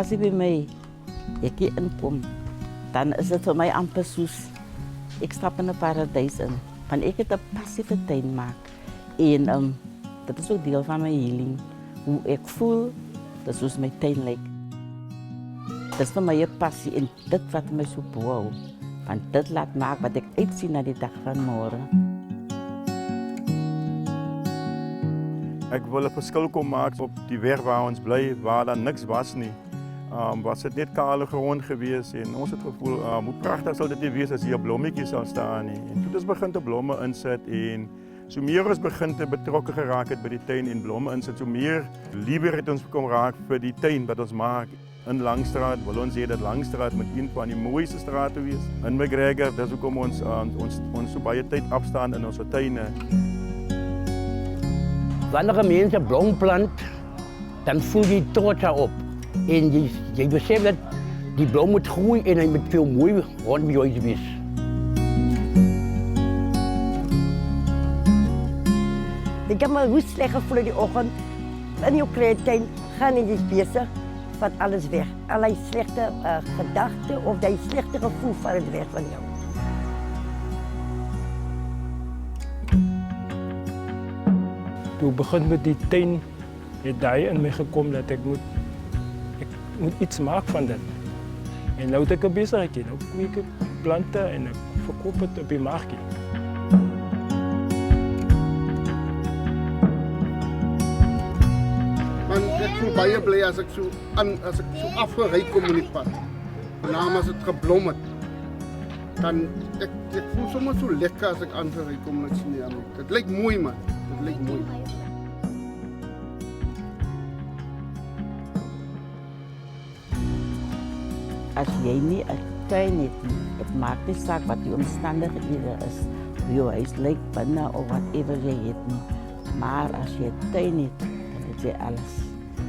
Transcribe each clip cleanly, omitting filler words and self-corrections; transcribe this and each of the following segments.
As jy by my ek inkom, dan is dit vir my amper soos ek stap in 'n paradys in. Want ek het 'n passie vir tuin maak. En dit is ook deel van my healing. Hoe ek voel, dit is soos my tuin lyk. Dit is vir my 'n passie en dit wat my so bohou. Want dit laat maak wat ek uitsien na die dag van môre. Ek wil 'n verskil kom maak op die weg waar ons bly, waar daar niks was nie. Was dit net kale grond gewees en ons het gevoel, hoe pragtig sal dit nie wees as hier 'n blommetjie sal staan nie. En toe het ons begin te blomme insit en so meer ons begin te betrokke geraak het by die tuin en blomme insit, so meer liewer het ons kom raak vir die tuin wat ons maak. In Langstraat wil ons sê dat Langstraat moet een van die mooiste strate wees. In McGregor, dis hoekom ons so baie tyd afstaan in ons tuine. Wanneer mense blom plant, dan voel jy trots op. En jy besef dat die blom moet groei en hy moet veel mooi rond by jou wees. Ik heb me woest slecht gevoeld die ochtend. In je kleine tuin gaan en je is bezig. Van alles weg. Allerlei slechte gedachten of dat slechte gevoel van het weg van jou. Toen begin met die tuin, het daai in my gekom dat ek moet iets maak van dit. En nou het ek 'n besigheid, nou kweek ek plante en ek verkoop dit op die markie. Man, ek voel baie bly as ek so afgery kom in die pad. Naam as dit geblom het. Dan ek voel sommer so lekker as ek aangery kom en ek sien dit. Dit lyk mooi man. Dit lyk mooi. As jy nie 'n tuin het nie, dit maak nie saak wat die omstandighede is, hoe jou huis lyk binne of whatever jy het nie. Maar as jy 'n tuin het, dan het jy alles.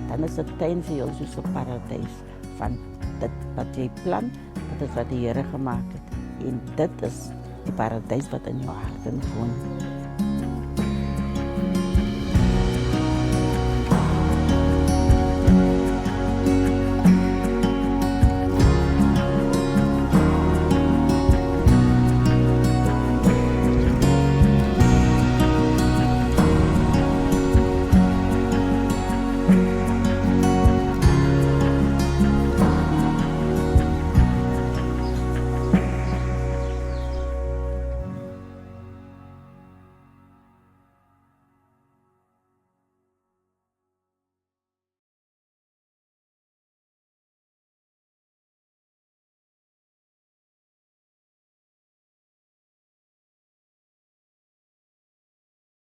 Dan is 'n tuin vir jou soos 'n paradys. Van dit wat jy plant, dit is wat die Here gemaak het. En dit is die paradys wat in jou hart woon.